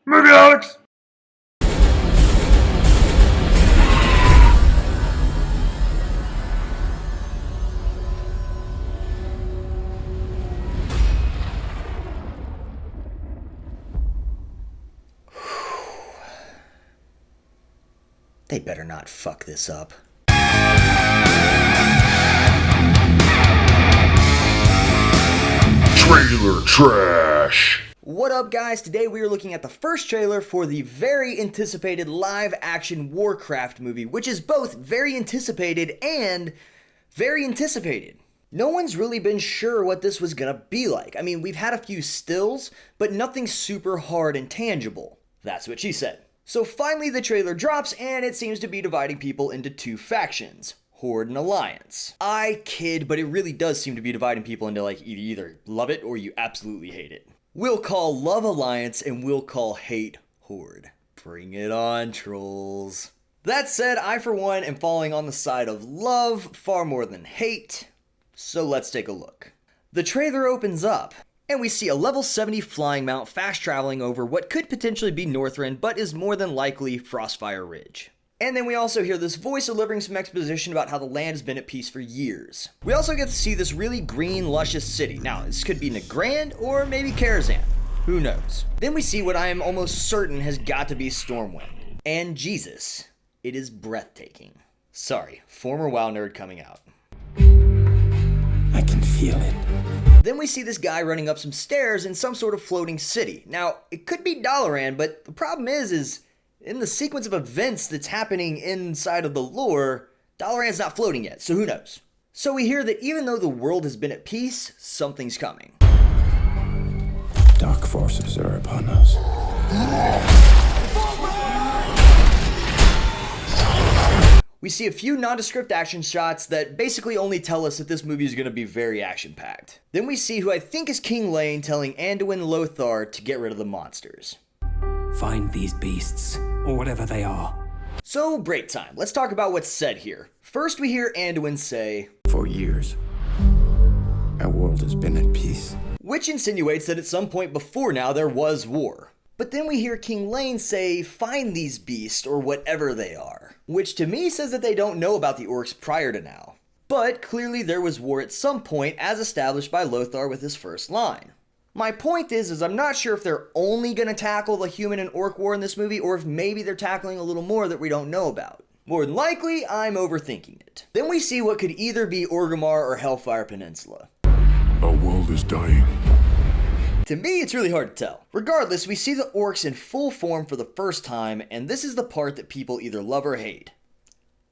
Movie Holics! They better not fuck this up. Trailer trash! What up, guys? Today we are looking at the first trailer for the very anticipated live-action Warcraft movie, which is both very anticipated and very anticipated. No one's really been sure what this was gonna be like. I mean, we've had a few stills, but nothing super hard and tangible. That's what she said. So finally the trailer drops, and it seems to be dividing people into two factions. Horde and Alliance. I kid, but it really does seem to be dividing people into like you either love it or you absolutely hate it. We'll call love Alliance and we'll call hate Horde. Bring it on, trolls. That said, I for one am falling on the side of love far more than hate. So let's take a look. The trailer opens up, and we see a level 70 flying mount fast traveling over what could potentially be Northrend, but is more than likely Frostfire Ridge. And then we also hear this voice delivering some exposition about how the land has been at peace for years. We also get to see this really green, luscious city. Now, this could be Nagrand or maybe Karazhan. Who knows? Then we see what I am almost certain has got to be Stormwind. And Jesus, it is breathtaking. Sorry, former WoW nerd coming out. I can feel it. Then we see this guy running up some stairs in some sort of floating city. Now, it could be Dalaran, but the problem is in the sequence of events that's happening inside of the lore, Dalaran's not floating yet, so who knows? So we hear that even though the world has been at peace, something's coming. Dark forces are upon us. We see a few nondescript action shots that basically only tell us that this movie is going to be very action-packed. Then we see who I think is King Lane telling Anduin Lothar to get rid of the monsters. Find these beasts, or whatever they are. So, break time. Let's talk about what's said here. First we hear Anduin say, For years, our world has been at peace. Which insinuates that at some point before now there was war. But then we hear King Lane say, find these beasts, or whatever they are. Which to me says that they don't know about the orcs prior to now. But clearly there was war at some point, as established by Lothar with his first line. My point is I'm not sure if they're only going to tackle the human and orc war in this movie, or if maybe they're tackling a little more that we don't know about. More than likely, I'm overthinking it. Then we see what could either be Orgrimmar or Hellfire Peninsula. Our world is dying. To me, it's really hard to tell. Regardless, we see the orcs in full form for the first time, and this is the part that people either love or hate.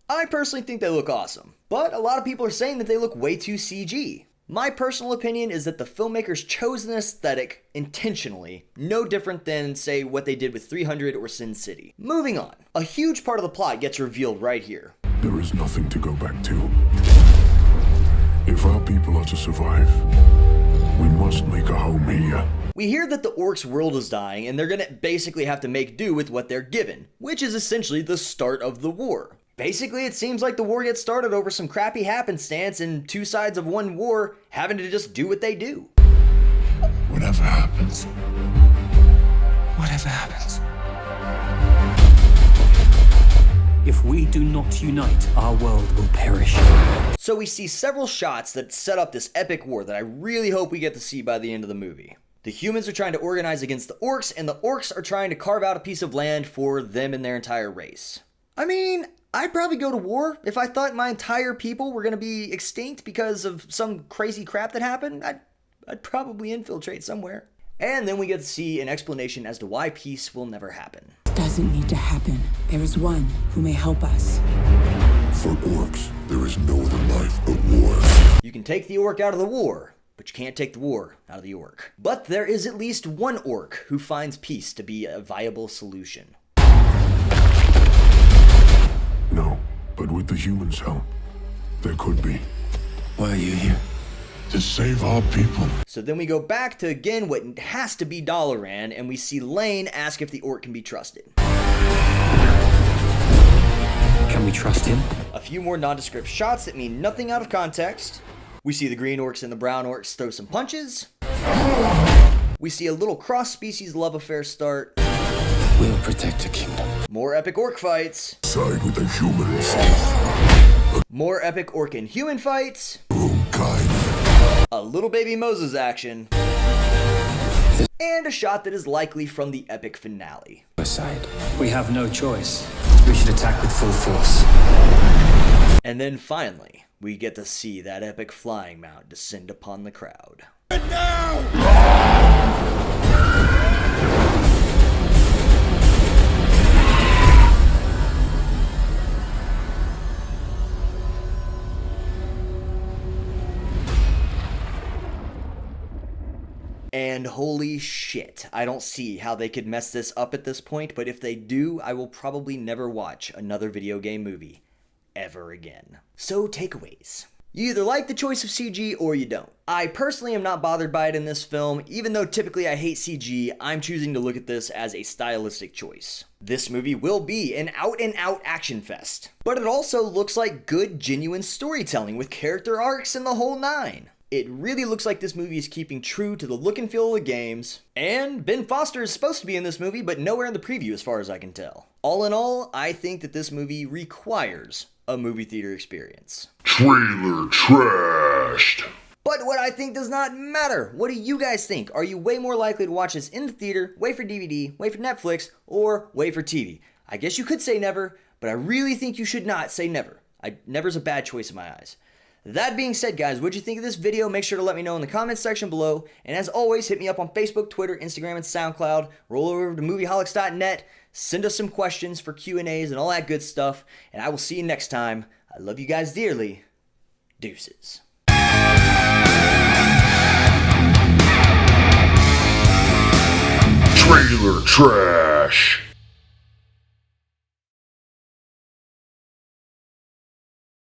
I personally think they look awesome, but a lot of people are saying that they look way too CG. My personal opinion is that the filmmakers chose an aesthetic intentionally, no different than, say, what they did with 300 or Sin City. Moving on. A huge part of the plot gets revealed right here. There is nothing to go back to. If our people are to survive, we must make a home here. We hear that the orcs' world is dying, and they're gonna basically have to make do with what they're given, which is essentially the start of the war. Basically, it seems like the war gets started over some crappy happenstance and two sides of one war having to just do what they do. Whatever happens. Whatever happens. If we do not unite, our world will perish. So we see several shots that set up this epic war that I really hope we get to see by the end of the movie. The humans are trying to organize against the orcs, and the orcs are trying to carve out a piece of land for them and their entire race. I mean, I'd probably go to war if I thought my entire people were going to be extinct because of some crazy crap that happened. I'd probably infiltrate somewhere. And then we get to see an explanation as to why peace will never happen. Doesn't need to happen. There is one who may help us. For orcs, there is no other life but war. You can take the orc out of the war, but you can't take the war out of the orc. But there is at least one orc who finds peace to be a viable solution. No, but with the humans' help, there could be. Why are you here? To save our people. So then we go back to, again, what has to be Dalaran, and we see Lane ask if the orc can be trusted. Can we trust him? A few more nondescript shots that mean nothing out of context. We see the green orcs and the brown orcs throw some punches. We see a little cross-species love affair start. We'll protect the kingdom. More epic orc fights. Side with the humans. More epic orc and human fights. Kind. A little baby Moses action. And a shot that is likely from the epic finale. Aside. We have no choice. We should attack with full force. And then finally, we get to see that epic flying mount descend upon the crowd. And holy shit, I don't see how they could mess this up at this point, but if they do, I will probably never watch another video game movie ever again. So, takeaways. You either like the choice of CG or you don't. I personally am not bothered by it in this film. Even though typically I hate CG, I'm choosing to look at this as a stylistic choice. This movie will be an out-and-out action fest, but it also looks like good, genuine storytelling with character arcs and the whole nine. It really looks like this movie is keeping true to the look and feel of the games, and Ben Foster is supposed to be in this movie, but nowhere in the preview as far as I can tell. All in all, I think that this movie requires a movie theater experience. Trailer trashed. But what I think does not matter. What do you guys think? Are you way more likely to watch this in the theater, wait for DVD, wait for Netflix, or wait for TV? I guess you could say never, but I really think you should not say never. Never's a bad choice in my eyes. That being said, guys, what'd you think of this video? Make sure to let me know in the comments section below. And as always, hit me up on Facebook, Twitter, Instagram, and SoundCloud. Roll over to movieholics.net. Send us some questions for Q&As and all that good stuff. And I will see you next time. I love you guys dearly. Deuces. Trailer trash.